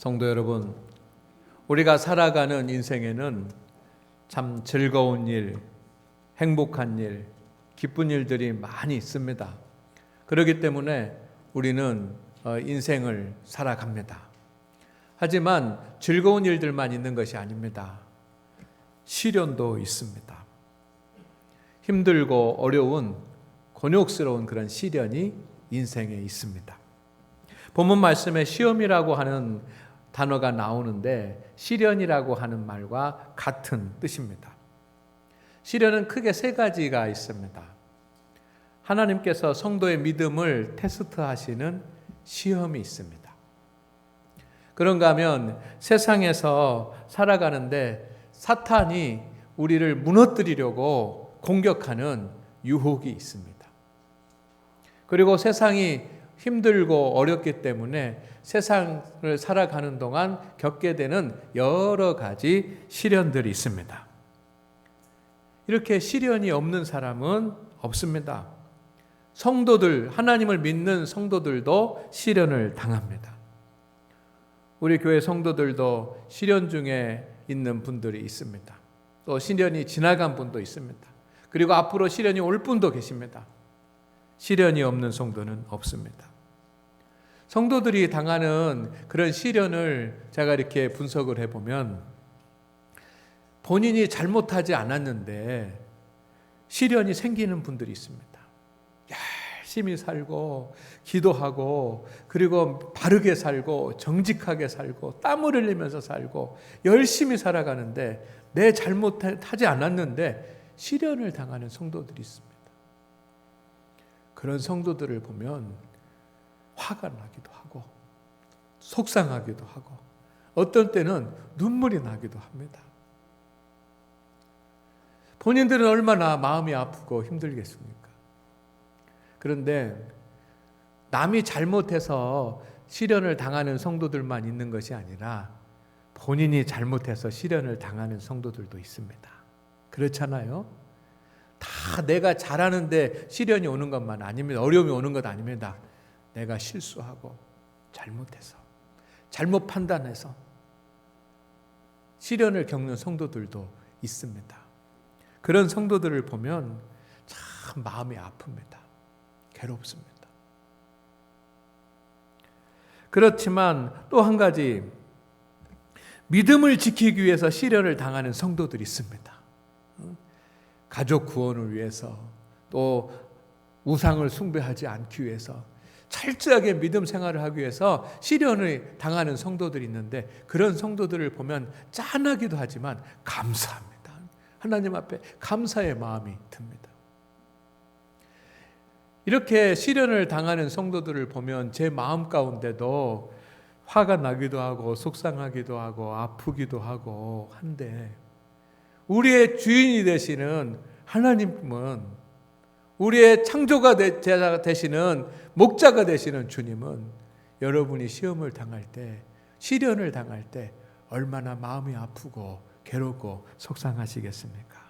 성도 여러분, 우리가 살아가는 인생에는 참 즐거운 일, 행복한 일, 기쁜 일들이 많이 있습니다. 그렇기 때문에 우리는 인생을 살아갑니다. 하지만 즐거운 일들만 있는 것이 아닙니다. 시련도 있습니다. 힘들고 어려운 곤욕스러운 그런 시련이 인생에 있습니다. 본문 말씀에 시험이라고 하는 단어가 나오는데 시련이라고 하는 말과 같은 뜻입니다. 시련은 크게 세 가지가 있습니다. 하나님께서 성도의 믿음을 테스트하시는 시험이 있습니다. 그런가 하면 세상에서 살아가는데 사탄이 우리를 무너뜨리려고 공격하는 유혹이 있습니다. 그리고 세상이 힘들고 어렵기 때문에 세상을 살아가는 동안 겪게 되는 여러 가지 시련들이 있습니다. 이렇게 시련이 없는 사람은 없습니다. 성도들, 하나님을 믿는 성도들도 시련을 당합니다. 우리 교회 성도들도 시련 중에 있는 분들이 있습니다. 또 시련이 지나간 분도 있습니다. 그리고 앞으로 시련이 올 분도 계십니다. 시련이 없는 성도는 없습니다. 성도들이 당하는 그런 시련을 제가 이렇게 분석을 해보면 본인이 잘못하지 않았는데 시련이 생기는 분들이 있습니다. 열심히 살고 기도하고 그리고 바르게 살고 정직하게 살고 땀을 흘리면서 살고 열심히 살아가는데 내 잘못하지 않았는데 시련을 당하는 성도들이 있습니다. 그런 성도들을 보면 화가 나기도 하고 속상하기도 하고 어떤 때는 눈물이 나기도 합니다. 본인들은 얼마나 마음이 아프고 힘들겠습니까? 그런데 남이 잘못해서 시련을 당하는 성도들만 있는 것이 아니라 본인이 잘못해서 시련을 당하는 성도들도 있습니다. 그렇잖아요? 다 내가 잘하는데 시련이 오는 것만 아닙니다. 어려움이 오는 것 아닙니다. 내가 실수하고 잘못해서 잘못 판단해서 시련을 겪는 성도들도 있습니다. 그런 성도들을 보면 참 마음이 아픕니다. 괴롭습니다. 그렇지만 또 한 가지 믿음을 지키기 위해서 시련을 당하는 성도들이 있습니다. 가족 구원을 위해서 또 우상을 숭배하지 않기 위해서 철저하게 믿음 생활을 하기 위해서 시련을 당하는 성도들이 있는데 그런 성도들을 보면 짠하기도 하지만 감사합니다. 하나님 앞에 감사의 마음이 듭니다. 이렇게 시련을 당하는 성도들을 보면 제 마음 가운데도 화가 나기도 하고 속상하기도 하고 아프기도 하고 한데 우리의 주인이 되시는 하나님은 우리의 창조가 되시는 목자가 되시는 주님은 여러분이 시험을 당할 때 시련을 당할 때 얼마나 마음이 아프고 괴롭고 속상하시겠습니까?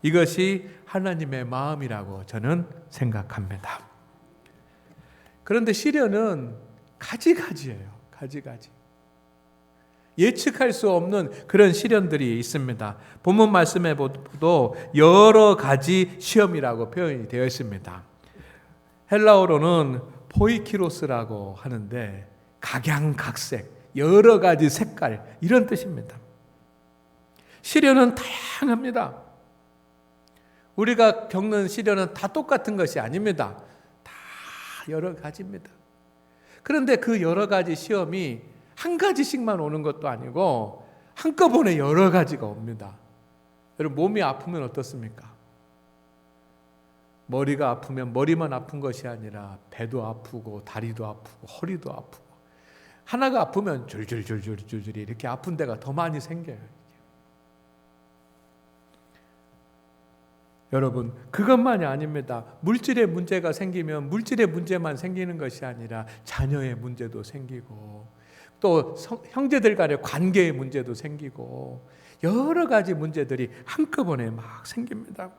이것이 하나님의 마음이라고 저는 생각합니다. 그런데 시련은 가지가지예요. 가지가지. 예측할 수 없는 그런 시련들이 있습니다. 본문 말씀에 보도 여러 가지 시험이라고 표현이 되어 있습니다. 헬라어로는 포이키로스라고 하는데 각양각색, 여러 가지 색깔 이런 뜻입니다. 시련은 다양합니다. 우리가 겪는 시련은 다 똑같은 것이 아닙니다. 다 여러 가지입니다. 그런데 그 여러 가지 시험이 한 가지씩만 오는 것도 아니고 한꺼번에 여러 가지가 옵니다. 여러분 몸이 아프면 어떻습니까? 머리가 아프면 머리만 아픈 것이 아니라 배도 아프고 다리도 아프고 허리도 아프고 하나가 아프면 줄줄줄줄줄줄이 이렇게 아픈 데가 더 많이 생겨요. 여러분 그것만이 아닙니다. 물질의 문제가 생기면 물질의 문제만 생기는 것이 아니라 자녀의 문제도 생기고 또 형제들 간의 관계의 문제도 생기고 여러 가지 문제들이 한꺼번에 막 생깁니다.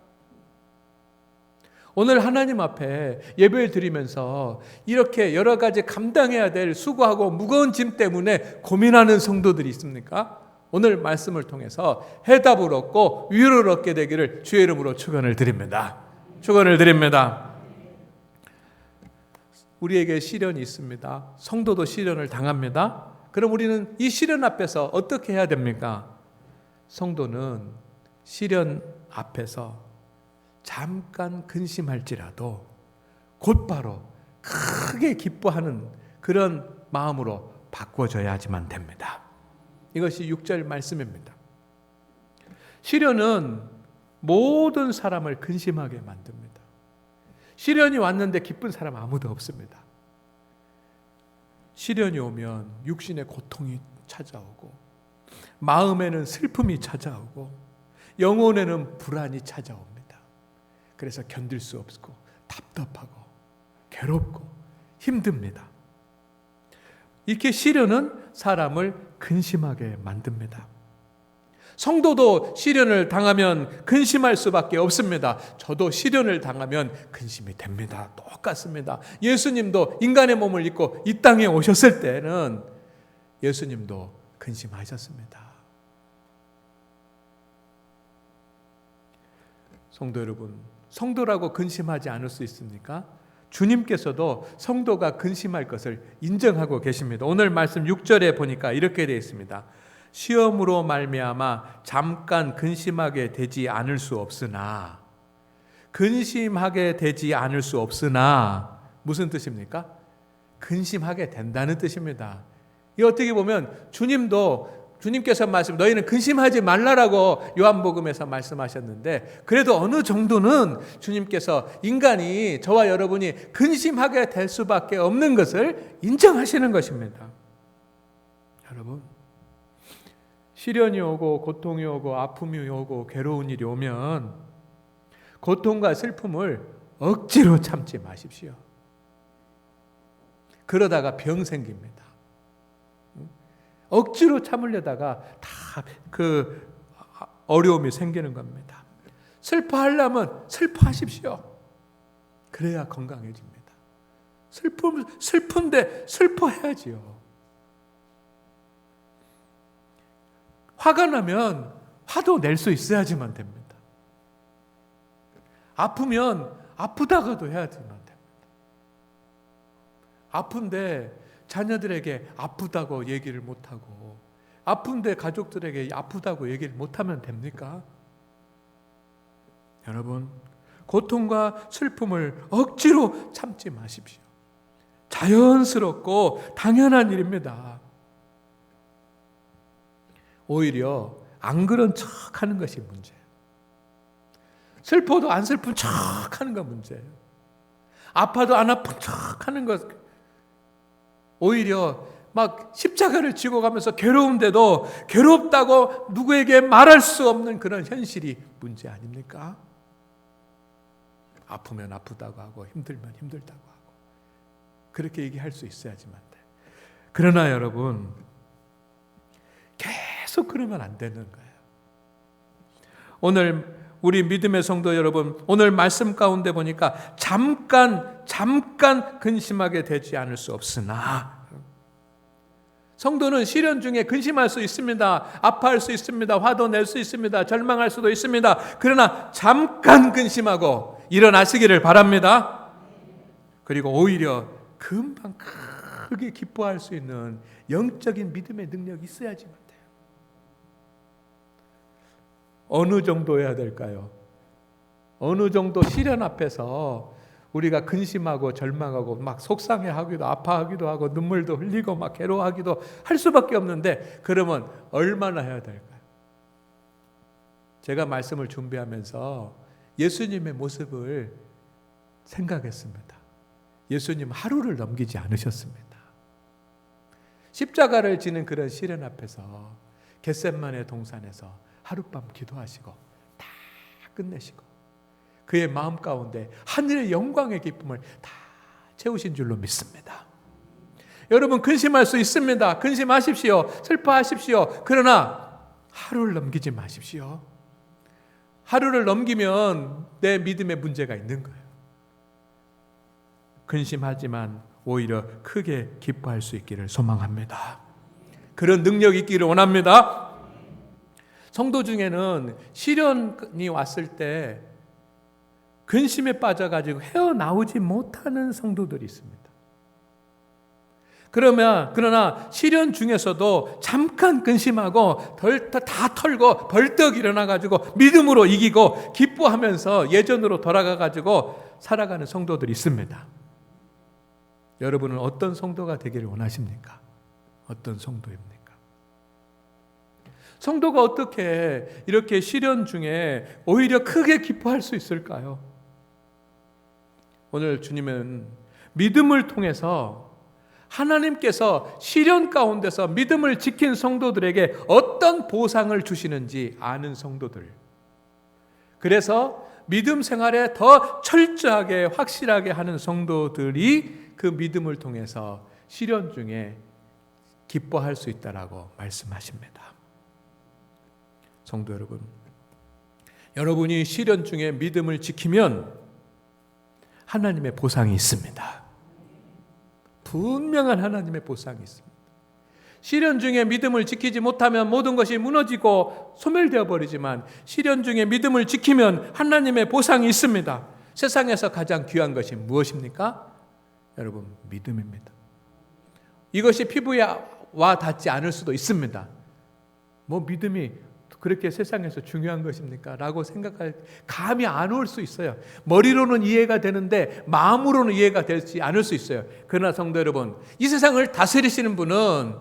오늘 하나님 앞에 예배를 드리면서 이렇게 여러 가지 감당해야 될 수고하고 무거운 짐 때문에 고민하는 성도들이 있습니까? 오늘 말씀을 통해서 해답을 얻고 위로를 얻게 되기를 주의 이름으로 축원을 드립니다. 축원을 드립니다. 우리에게 시련이 있습니다. 성도도 시련을 당합니다. 그럼 우리는 이 시련 앞에서 어떻게 해야 됩니까? 성도는 시련 앞에서 잠깐 근심할지라도 곧바로 크게 기뻐하는 그런 마음으로 바꿔줘야지만 됩니다. 이것이 6절 말씀입니다. 시련은 모든 사람을 근심하게 만듭니다. 시련이 왔는데 기쁜 사람 아무도 없습니다. 시련이 오면 육신의 고통이 찾아오고 마음에는 슬픔이 찾아오고 영혼에는 불안이 찾아옵니다. 그래서 견딜 수 없고 답답하고 괴롭고 힘듭니다. 이렇게 시련은 사람을 근심하게 만듭니다. 성도도 시련을 당하면 근심할 수밖에 없습니다. 저도 시련을 당하면 근심이 됩니다. 똑같습니다. 예수님도 인간의 몸을 입고 이 땅에 오셨을 때는 예수님도 근심하셨습니다. 성도 여러분, 성도라고 근심하지 않을 수 있습니까? 주님께서도 성도가 근심할 것을 인정하고 계십니다. 오늘 말씀 6절에 보니까 이렇게 되어 있습니다. 시험으로 말미암아 잠깐 근심하게 되지 않을 수 없으나, 근심하게 되지 않을 수 없으나 무슨 뜻입니까? 근심하게 된다는 뜻입니다. 이 어떻게 보면 주님께서 말씀, 너희는 근심하지 말라라고 요한복음에서 말씀하셨는데, 그래도 어느 정도는 주님께서 인간이, 저와 여러분이 근심하게 될 수밖에 없는 것을 인정하시는 것입니다. 여러분, 시련이 오고 고통이 오고 아픔이 오고 괴로운 일이 오면 고통과 슬픔을 억지로 참지 마십시오. 그러다가 병 생깁니다. 억지로 참으려다가 다 그 어려움이 생기는 겁니다. 슬퍼하려면 슬퍼하십시오. 그래야 건강해집니다. 슬픈데 슬퍼해야지요. 화가 나면 화도 낼 수 있어야지만 됩니다. 아프면 아프다가도 해야지만 됩니다. 아픈데 자녀들에게 아프다고 얘기를 못하고, 아픈데 가족들에게 아프다고 얘기를 못하면 됩니까? 여러분, 고통과 슬픔을 억지로 참지 마십시오. 자연스럽고 당연한 일입니다. 오히려 안 그런 척 하는 것이 문제예요. 슬퍼도 안 슬픈 척 하는 거 문제예요. 아파도 안 아픈 척 하는 것, 오히려 막 십자가를 지고 가면서 괴로운데도 괴롭다고 누구에게 말할 수 없는 그런 현실이 문제 아닙니까? 아프면 아프다고 하고 힘들면 힘들다고 하고 그렇게 얘기할 수 있어야지만 돼. 그러나 여러분, 계속 그러면 안 되는 거예요. 오늘 우리 믿음의 성도 여러분, 오늘 말씀 가운데 보니까 잠깐 근심하게 되지 않을 수 없으나, 성도는 시련 중에 근심할 수 있습니다. 아파할 수 있습니다. 화도 낼 수 있습니다. 절망할 수도 있습니다. 그러나 잠깐 근심하고 일어나시기를 바랍니다. 그리고 오히려 금방 크게 기뻐할 수 있는 영적인 믿음의 능력이 있어야지만 돼요. 어느 정도 해야 될까요? 어느 정도 시련 앞에서 우리가 근심하고 절망하고 막 속상해하기도 아파하기도 하고 눈물도 흘리고 막 괴로워하기도 할 수밖에 없는데, 그러면 얼마나 해야 될까요? 제가 말씀을 준비하면서 예수님의 모습을 생각했습니다. 예수님 하루를 넘기지 않으셨습니다. 십자가를 지는 그런 시련 앞에서 겟세마네 동산에서 하룻밤 기도하시고 다 끝내시고 그의 마음 가운데 하늘의 영광의 기쁨을 다 채우신 줄로 믿습니다. 여러분, 근심할 수 있습니다. 근심하십시오. 슬퍼하십시오. 그러나 하루를 넘기지 마십시오. 하루를 넘기면 내 믿음에 문제가 있는 거예요. 근심하지만 오히려 크게 기뻐할 수 있기를 소망합니다. 그런 능력이 있기를 원합니다. 성도 중에는 시련이 왔을 때 근심에 빠져가지고 헤어나오지 못하는 성도들이 있습니다. 그러나 시련 중에서도 잠깐 근심하고 다 털고 벌떡 일어나가지고 믿음으로 이기고 기뻐하면서 예전으로 돌아가가지고 살아가는 성도들이 있습니다. 여러분은 어떤 성도가 되기를 원하십니까? 어떤 성도입니까? 성도가 어떻게 이렇게 시련 중에 오히려 크게 기뻐할 수 있을까요? 오늘 주님은 믿음을 통해서 하나님께서 시련 가운데서 믿음을 지킨 성도들에게 어떤 보상을 주시는지 아는 성도들, 그래서 믿음 생활에 더 철저하게 확실하게 하는 성도들이 그 믿음을 통해서 시련 중에 기뻐할 수 있다라고 말씀하십니다. 성도 여러분, 여러분이 시련 중에 믿음을 지키면 하나님의 보상이 있습니다. 분명한 하나님의 보상이 있습니다. 시련 중에 믿음을 지키지 못하면 모든 것이 무너지고 소멸되어 버리지만 시련 중에 믿음을 지키면 하나님의 보상이 있습니다. 세상에서 가장 귀한 것이 무엇입니까? 여러분, 믿음입니다. 이것이 피부에 와 닿지 않을 수도 있습니다. 뭐 믿음이 그렇게 세상에서 중요한 것입니까? 라고 생각할 감이 안 올 수 있어요. 머리로는 이해가 되는데 마음으로는 이해가 되지 않을 수 있어요. 그러나 성도 여러분, 이 세상을 다스리시는 분은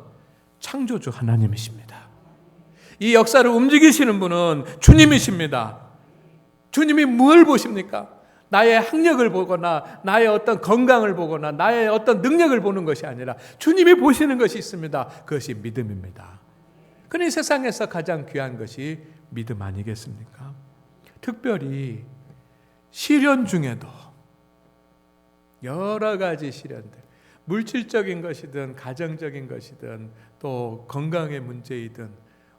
창조주 하나님이십니다. 이 역사를 움직이시는 분은 주님이십니다. 주님이 뭘 보십니까? 나의 학력을 보거나 나의 어떤 건강을 보거나 나의 어떤 능력을 보는 것이 아니라 주님이 보시는 것이 있습니다. 그것이 믿음입니다. 그러니 세상에서 가장 귀한 것이 믿음 아니겠습니까? 특별히 시련 중에도 여러 가지 시련들, 물질적인 것이든 가정적인 것이든 또 건강의 문제이든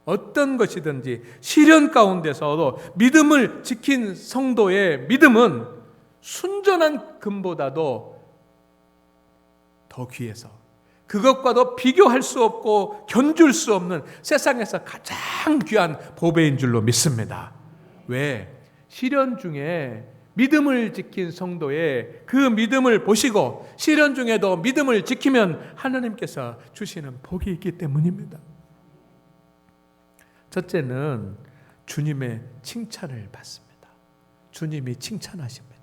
어떤 것이든지 시련 가운데서도 믿음을 지킨 성도의 믿음은 순전한 금보다도 더 귀해서 그것과도 비교할 수 없고 견줄 수 없는 세상에서 가장 귀한 보배인 줄로 믿습니다. 왜? 시련 중에 믿음을 지킨 성도의 그 믿음을 보시고 시련 중에도 믿음을 지키면 하나님께서 주시는 복이 있기 때문입니다. 첫째는 주님의 칭찬을 받습니다. 주님이 칭찬하십니다.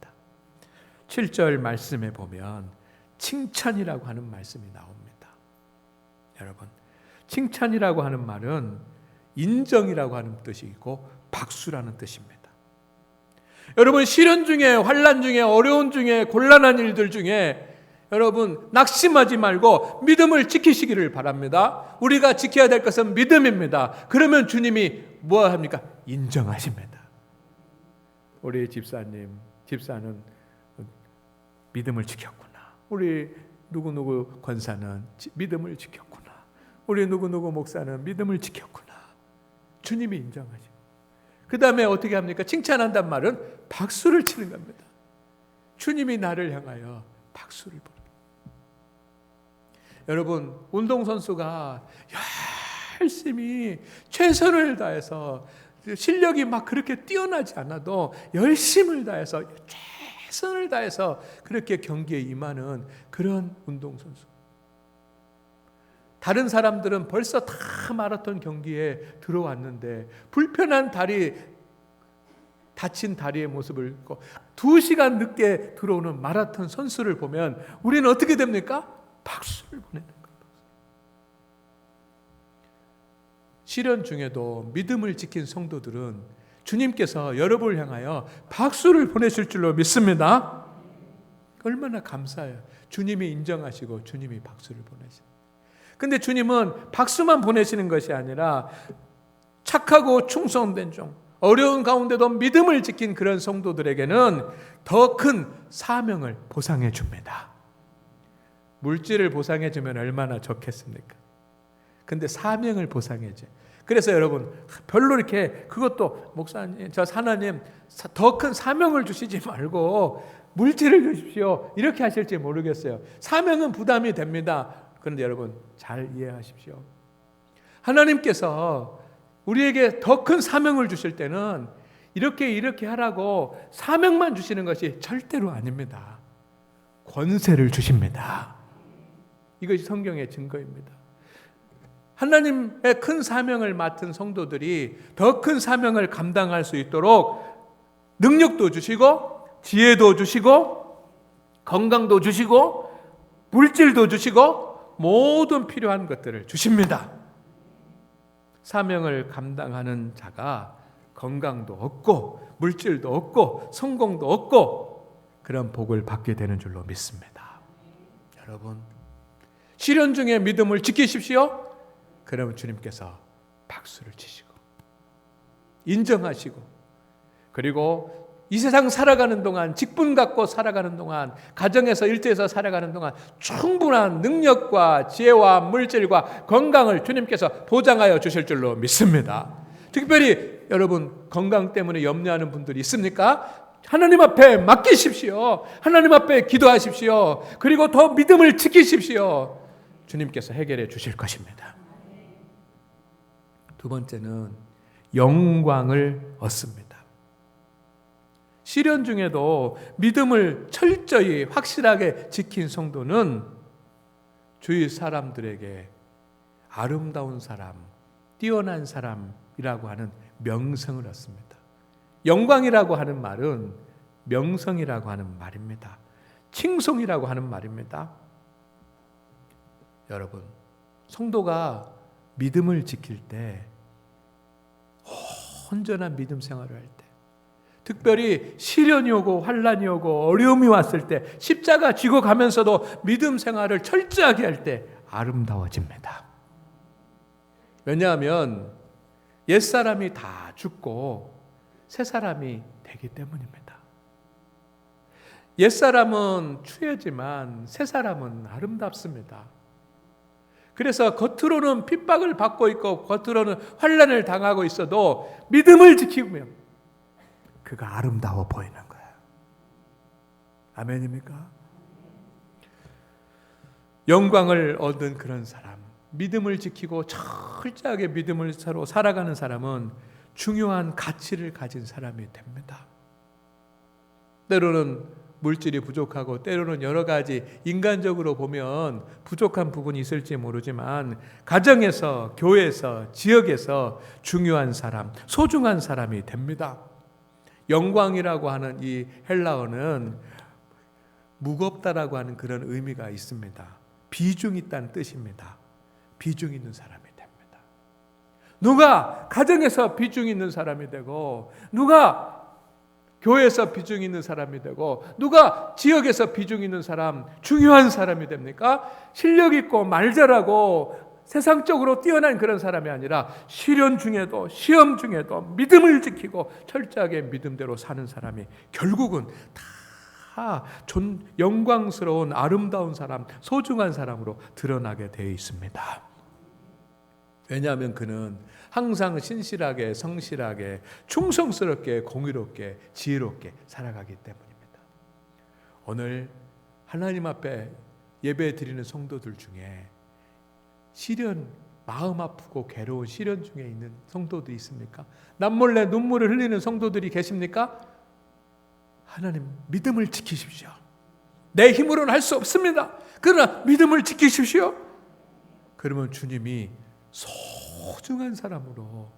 7절 말씀에 보면 칭찬이라고 하는 말씀이 나옵니다. 여러분, 칭찬이라고 하는 말은 인정이라고 하는 뜻이 있고 박수라는 뜻입니다. 여러분, 시련 중에, 환난 중에, 어려운 중에, 곤란한 일들 중에 여러분 낙심하지 말고 믿음을 지키시기를 바랍니다. 우리가 지켜야 될 것은 믿음입니다. 그러면 주님이 뭐 합니까? 인정하십니다. 우리 집사는 믿음을 지켰구나. 우리 누구누구 권사는 믿음을 지켰구나. 우리 누구누구 목사는 믿음을 지켰구나. 주님이 인정하시고 그 다음에 어떻게 합니까? 칭찬한단 말은 박수를 치는 겁니다. 주님이 나를 향하여 박수를 부릅니다. 여러분, 운동선수가 열심히 최선을 다해서 실력이 막 그렇게 뛰어나지 않아도 열심을 다해서 최선을 다해서 그렇게 경기에 임하는 그런 운동선수. 다른 사람들은 벌써 다 마라톤 경기에 들어왔는데 불편한 다리, 다친 다리의 모습을 입고 2시간 늦게 들어오는 마라톤 선수를 보면 우리는 어떻게 됩니까? 박수를 보내는 겁니다. 시련 중에도 믿음을 지킨 성도들은 주님께서 여러분을 향하여 박수를 보내실 줄로 믿습니다. 얼마나 감사해요. 주님이 인정하시고 주님이 박수를 보내십니다. 근데 주님은 박수만 보내시는 것이 아니라 착하고 충성된 종, 어려운 가운데도 믿음을 지킨 그런 성도들에게는 더 큰 사명을 보상해 줍니다. 물질을 보상해 주면 얼마나 좋겠습니까? 근데 사명을 보상해 줘요. 그래서 여러분, 별로 이렇게 그것도 목사님, 저 하나님 더 큰 사명을 주시지 말고 물질을 주십시오. 이렇게 하실지 모르겠어요. 사명은 부담이 됩니다. 그런데 여러분 잘 이해하십시오. 하나님께서 우리에게 더 큰 사명을 주실 때는 이렇게 하라고 사명만 주시는 것이 절대로 아닙니다. 권세를 주십니다. 이것이 성경의 증거입니다. 하나님의 큰 사명을 맡은 성도들이 더 큰 사명을 감당할 수 있도록 능력도 주시고 지혜도 주시고 건강도 주시고 물질도 주시고 모든 필요한 것들을 주십니다. 사명을 감당하는 자가 건강도 얻고 물질도 얻고 성공도 얻고 그런 복을 받게 되는 줄로 믿습니다. 여러분, 시련 중에 믿음을 지키십시오. 그러면 주님께서 박수를 치시고 인정하시고, 그리고 이 세상 살아가는 동안, 직분 갖고 살아가는 동안, 가정에서 일터에서 살아가는 동안 충분한 능력과 지혜와 물질과 건강을 주님께서 보장하여 주실 줄로 믿습니다. 특별히 여러분 건강 때문에 염려하는 분들이 있습니까? 하나님 앞에 맡기십시오. 하나님 앞에 기도하십시오. 그리고 더 믿음을 지키십시오. 주님께서 해결해 주실 것입니다. 두 번째는 영광을 얻습니다. 시련 중에도 믿음을 철저히 확실하게 지킨 성도는 주위 사람들에게 아름다운 사람, 뛰어난 사람이라고 하는 명성을 얻습니다. 영광이라고 하는 말은 명성이라고 하는 말입니다. 칭송이라고 하는 말입니다. 여러분, 성도가 믿음을 지킬 때, 온전한 믿음 생활을 할 때, 특별히 시련이 오고 환난이 오고 어려움이 왔을 때, 십자가 쥐고 가면서도 믿음 생활을 철저하게 할 때 아름다워집니다. 왜냐하면 옛사람이 다 죽고 새 사람이 되기 때문입니다. 옛사람은 추해지만 새 사람은 아름답습니다. 그래서 겉으로는 핍박을 받고 있고 겉으로는 환난을 당하고 있어도 믿음을 지키면 그가 아름다워 보이는 거예요. 아멘입니까? 영광을 얻은 그런 사람, 믿음을 지키고 철저하게 믿음을 서로 살아가는 사람은 중요한 가치를 가진 사람이 됩니다. 때로는 물질이 부족하고 때로는 여러 가지 인간적으로 보면 부족한 부분이 있을지 모르지만 가정에서, 교회에서, 지역에서 중요한 사람, 소중한 사람이 됩니다. 영광이라고 하는 이 헬라어는 무겁다라고 하는 그런 의미가 있습니다. 비중 있다는 뜻입니다. 비중 있는 사람이 됩니다. 누가 가정에서 비중 있는 사람이 되고, 누가 교회에서 비중 있는 사람이 되고, 누가 지역에서 비중 있는 사람, 중요한 사람이 됩니까? 실력 있고 말 잘하고 세상적으로 뛰어난 그런 사람이 아니라 시련 중에도 시험 중에도 믿음을 지키고 철저하게 믿음대로 사는 사람이 결국은 다 영광스러운 아름다운 사람, 소중한 사람으로 드러나게 되어 있습니다. 왜냐하면 그는 항상 신실하게, 성실하게, 충성스럽게, 공의롭게, 지혜롭게 살아가기 때문입니다. 오늘 하나님 앞에 예배 드리는 성도들 중에 시련, 마음 아프고 괴로운 시련 중에 있는 성도들이 있습니까? 남몰래 눈물을 흘리는 성도들이 계십니까? 하나님, 믿음을 지키십시오. 내 힘으로는 할 수 없습니다. 그러나 믿음을 지키십시오. 그러면 주님이 소중한 사람으로,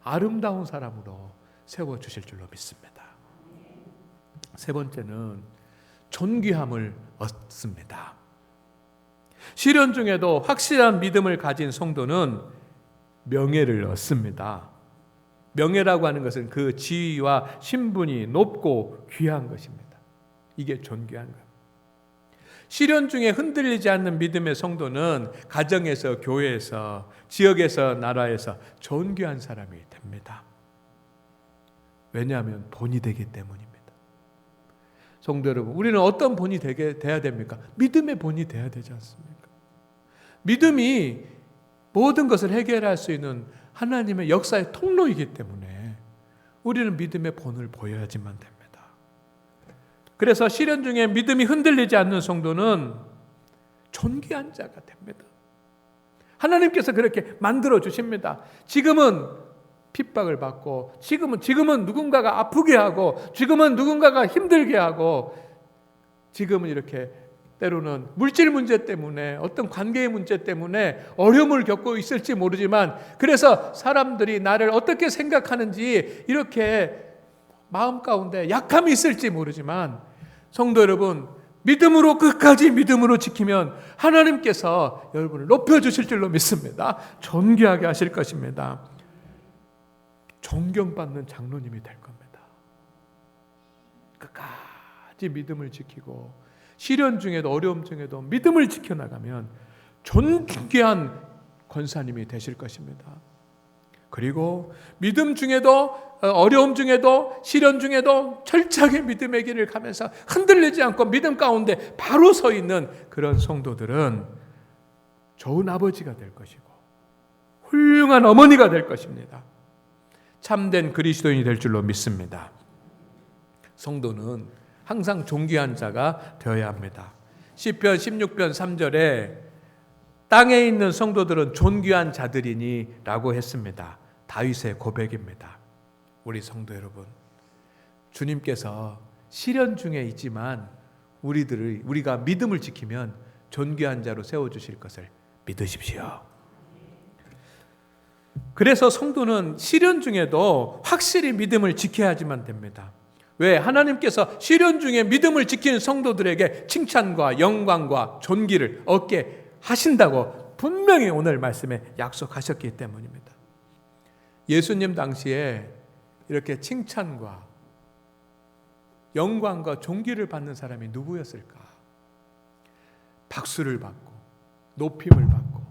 아름다운 사람으로 세워주실 줄로 믿습니다. 세 번째는 존귀함을 얻습니다. 시련 중에도 확실한 믿음을 가진 성도는 명예를 얻습니다. 명예라고 하는 것은 그 지위와 신분이 높고 귀한 것입니다. 이게 존귀한 거예요. 시련 중에 흔들리지 않는 믿음의 성도는 가정에서, 교회에서, 지역에서, 나라에서 존귀한 사람이 됩니다. 왜냐하면 본이 되기 때문입니다. 성도 여러분, 우리는 어떤 본이 돼야 됩니까? 믿음의 본이 돼야 되지 않습니까? 믿음이 모든 것을 해결할 수 있는 하나님의 역사의 통로이기 때문에 우리는 믿음의 본을 보여야지만 됩니다. 그래서 시련 중에 믿음이 흔들리지 않는 성도는 존귀한 자가 됩니다. 하나님께서 그렇게 만들어 주십니다. 지금은 핍박을 받고, 지금은 누군가가 아프게 하고, 지금은 누군가가 힘들게 하고, 지금은 이렇게 때로는 물질 문제 때문에, 어떤 관계의 문제 때문에 어려움을 겪고 있을지 모르지만, 그래서 사람들이 나를 어떻게 생각하는지 이렇게 마음 가운데 약함이 있을지 모르지만, 성도 여러분, 믿음으로 끝까지 믿음으로 지키면 하나님께서 여러분을 높여주실 줄로 믿습니다. 존귀하게 하실 것입니다. 존경받는 장로님이 될 겁니다. 끝까지 믿음을 지키고 시련 중에도 어려움 중에도 믿음을 지켜나가면 존귀한 권사님이 되실 것입니다. 그리고 믿음 중에도 어려움 중에도 시련 중에도 철저하게 믿음의 길을 가면서 흔들리지 않고 믿음 가운데 바로 서 있는 그런 성도들은 좋은 아버지가 될 것이고 훌륭한 어머니가 될 것입니다. 참된 그리스도인이 될 줄로 믿습니다. 성도는 항상 존귀한 자가 되어야 합니다. 시편 16편 3절에 땅에 있는 성도들은 존귀한 자들이니 라고 했습니다. 다윗의 고백입니다. 우리 성도 여러분, 주님께서 시련 중에 있지만 우리가 믿음을 지키면 존귀한 자로 세워주실 것을 믿으십시오. 그래서 성도는 시련 중에도 확실히 믿음을 지켜야지만 됩니다. 왜? 하나님께서 시련 중에 믿음을 지키는 성도들에게 칭찬과 영광과 존귀를 얻게 하신다고 분명히 오늘 말씀에 약속하셨기 때문입니다. 예수님 당시에 이렇게 칭찬과 영광과 존귀를 받는 사람이 누구였을까? 박수를 받고 높임을 받고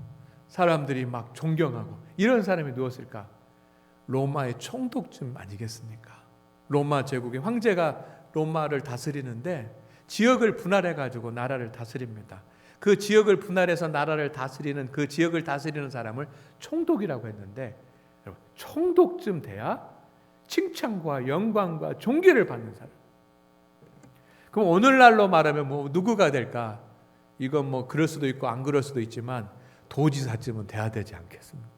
사람들이 막 존경하고 이런 사람이 누웠을까? 로마의 총독쯤 아니겠습니까? 로마 제국의 황제가 로마를 다스리는데 지역을 분할해가지고 나라를 다스립니다. 그 지역을 분할해서 나라를 다스리는 그 지역을 다스리는 사람을 총독이라고 했는데, 여러분, 총독쯤 돼야 칭찬과 영광과 존귀를 받는 사람. 그럼 오늘날로 말하면 누구가 될까? 이건 그럴 수도 있고 안 그럴 수도 있지만 도지사쯤은 돼야 되지 않겠습니까?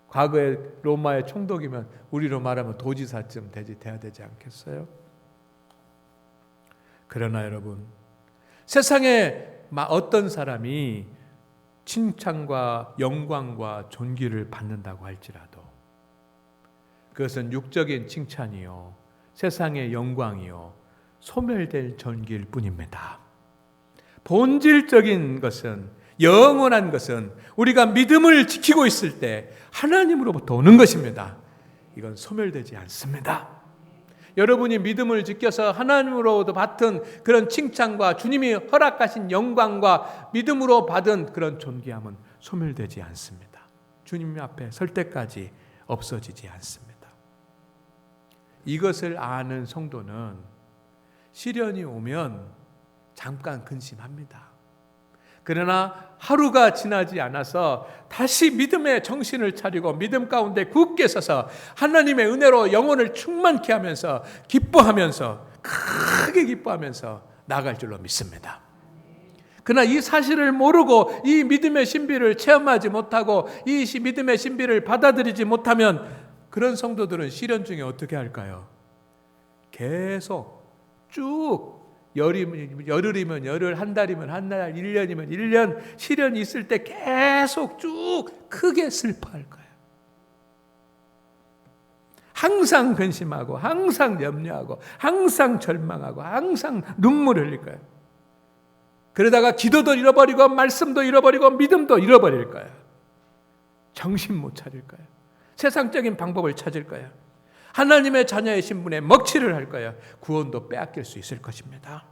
과거에 로마의 총독이면 우리로 말하면 도지사쯤 돼야 되지 않겠어요? 그러나 여러분, 세상에 어떤 사람이 칭찬과 영광과 존귀를 받는다고 할지라도 그것은 육적인 칭찬이요, 세상의 영광이요, 소멸될 존귀일 뿐입니다. 본질적인 것은, 영원한 것은 우리가 믿음을 지키고 있을 때 하나님으로부터 오는 것입니다. 이건 소멸되지 않습니다. 여러분이 믿음을 지켜서 하나님으로부터 받은 그런 칭찬과 주님이 허락하신 영광과 믿음으로 받은 그런 존귀함은 소멸되지 않습니다. 주님 앞에 설 때까지 없어지지 않습니다. 이것을 아는 성도는 시련이 오면 잠깐 근심합니다. 그러나 하루가 지나지 않아서 다시 믿음의 정신을 차리고 믿음 가운데 굳게 서서 하나님의 은혜로 영혼을 충만케 하면서 기뻐하면서, 크게 기뻐하면서 나아갈 줄로 믿습니다. 그러나 이 사실을 모르고 이 믿음의 신비를 체험하지 못하고 이 믿음의 신비를 받아들이지 못하면 그런 성도들은 시련 중에 어떻게 할까요? 계속 쭉 열흘이면 열흘, 한 달이면 한 달, 1년이면 1년 시련이 있을 때 계속 쭉 크게 슬퍼할 거예요. 항상 근심하고 항상 염려하고 항상 절망하고 항상 눈물 흘릴 거예요. 그러다가 기도도 잃어버리고 말씀도 잃어버리고 믿음도 잃어버릴 거예요. 정신 못 차릴 거예요. 세상적인 방법을 찾을 거예요. 하나님의 자녀의 신분에 먹칠을 할 거예요. 구원도 빼앗길 수 있을 것입니다.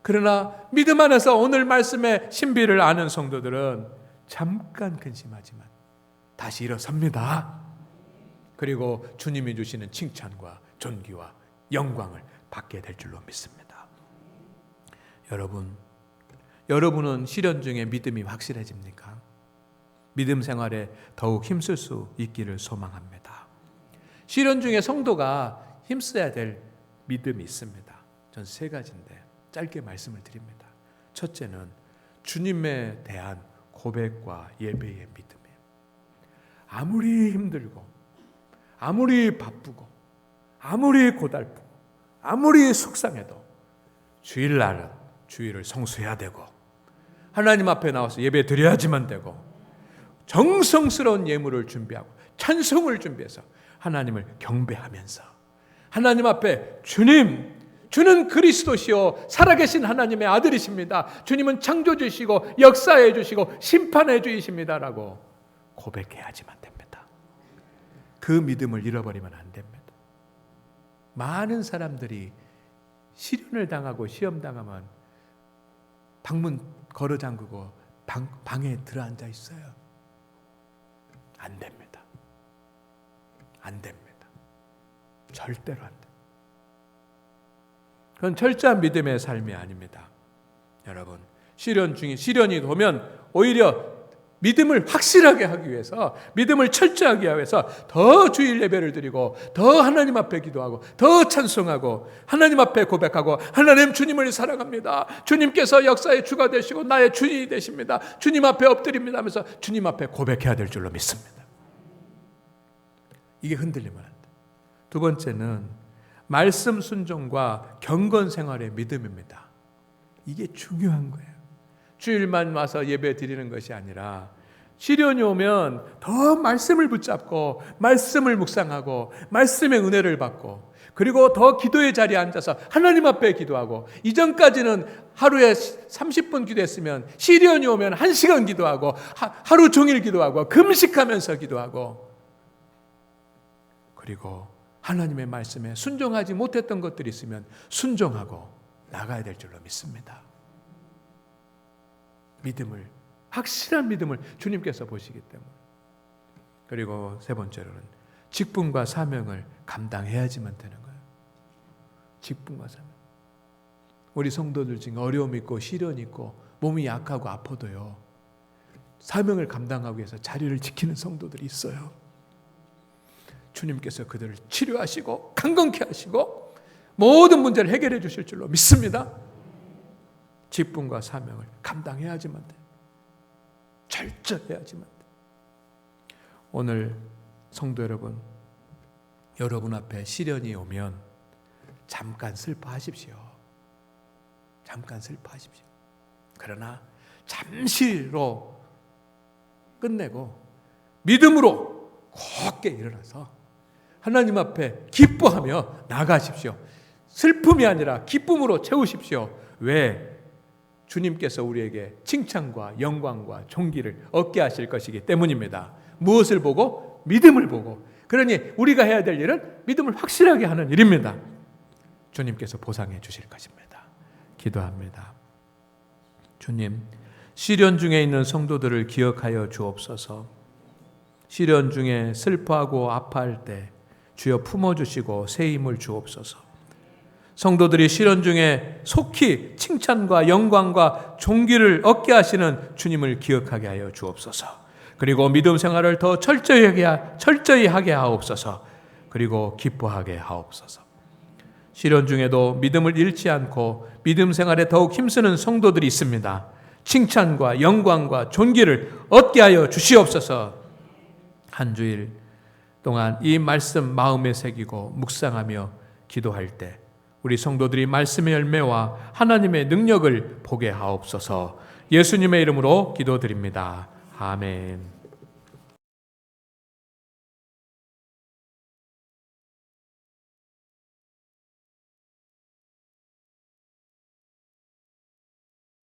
그러나 믿음 안에서 오늘 말씀의 신비를 아는 성도들은 잠깐 근심하지만 다시 일어섭니다. 그리고 주님이 주시는 칭찬과 존귀와 영광을 받게 될 줄로 믿습니다. 여러분은 시련 중에 믿음이 확실해집니까? 믿음 생활에 더욱 힘쓸 수 있기를 소망합니다. 시련 중에 성도가 힘써야 될 믿음이 있습니다. 전 세 가지인데 짧게 말씀을 드립니다. 첫째는 주님에 대한 고백과 예배의 믿음이에요. 아무리 힘들고 아무리 바쁘고 아무리 고달프고 아무리 속상해도 주일날은 주일을 성수해야 되고 하나님 앞에 나와서 예배 드려야지만 되고 정성스러운 예물을 준비하고 찬송을 준비해서 하나님을 경배하면서 하나님 앞에 주는 그리스도시요 살아계신 하나님의 아들이십니다. 주님은 창조주시고 역사해 주시고 심판해 주십니다라고 고백해야지만 됩니다. 그 믿음을 잃어버리면 안 됩니다. 많은 사람들이 시련을 당하고 시험 당하면 방문 걸어 잠그고 방에 들어앉아 있어요. 안 됩니다. 안 됩니다. 절대로 안 됩니다. 그건 철저한 믿음의 삶이 아닙니다. 여러분, 시련이 오면 오히려 믿음을 확실하게 하기 위해서, 믿음을 철저하게 하기 위해서 더 주일 예배를 드리고 더 하나님 앞에 기도하고 더 찬송하고 하나님 앞에 고백하고 하나님 주님을 사랑합니다. 주님께서 역사의 주가 되시고 나의 주인이 되십니다. 주님 앞에 엎드립니다 하면서 주님 앞에 고백해야 될 줄로 믿습니다. 이게 흔들리면 안 돼. 두 번째는 말씀 순종과 경건 생활의 믿음입니다. 이게 중요한 거예요. 주일만 와서 예배 드리는 것이 아니라 시련이 오면 더 말씀을 붙잡고 말씀을 묵상하고 말씀의 은혜를 받고 그리고 더 기도의 자리에 앉아서 하나님 앞에 기도하고 이전까지는 하루에 30분 기도했으면 시련이 오면 1시간 기도하고 하루 종일 기도하고 금식하면서 기도하고 그리고 하나님의 말씀에 순종하지 못했던 것들이 있으면 순종하고 나가야 될 줄로 믿습니다. 믿음을, 확실한 믿음을 주님께서 보시기 때문에. 그리고 세 번째로는 직분과 사명을 감당해야지만 되는 거예요. 직분과 사명. 우리 성도들 중에 어려움이 있고 시련이 있고 몸이 약하고 아파도요, 사명을 감당하기 위해서 자리를 지키는 성도들이 있어요. 주님께서 그들을 치료하시고 강건케 하시고 모든 문제를 해결해 주실 줄로 믿습니다. 직분과 사명을 감당해야지만 돼요. 철저해야지만 돼요. 오늘 성도 여러분, 여러분 앞에 시련이 오면 잠깐 슬퍼하십시오. 잠깐 슬퍼하십시오. 그러나 잠시로 끝내고 믿음으로 굳게 일어나서 하나님 앞에 기뻐하며 나가십시오. 슬픔이 아니라 기쁨으로 채우십시오. 왜? 주님께서 우리에게 칭찬과 영광과 존귀를 얻게 하실 것이기 때문입니다. 무엇을 보고? 믿음을 보고. 그러니 우리가 해야 될 일은 믿음을 확실하게 하는 일입니다. 주님께서 보상해 주실 것입니다. 기도합니다. 주님, 시련 중에 있는 성도들을 기억하여 주옵소서. 시련 중에 슬퍼하고 아파할 때 주여 품어주시고 새 힘을 주옵소서. 성도들이 시련 중에 속히 칭찬과 영광과 존귀를 얻게 하시는 주님을 기억하게 하여 주옵소서. 그리고 믿음 생활을 더 철저히 하게 하옵소서. 그리고 기뻐하게 하옵소서. 시련 중에도 믿음을 잃지 않고 믿음 생활에 더욱 힘쓰는 성도들이 있습니다. 칭찬과 영광과 존귀를 얻게 하여 주시옵소서. 한 주일 동안 이 말씀 마음에 새기고 묵상하며 기도할 때 우리 성도들이 말씀의 열매와 하나님의 능력을 보게 하옵소서. 예수님의 이름으로 기도드립니다. 아멘.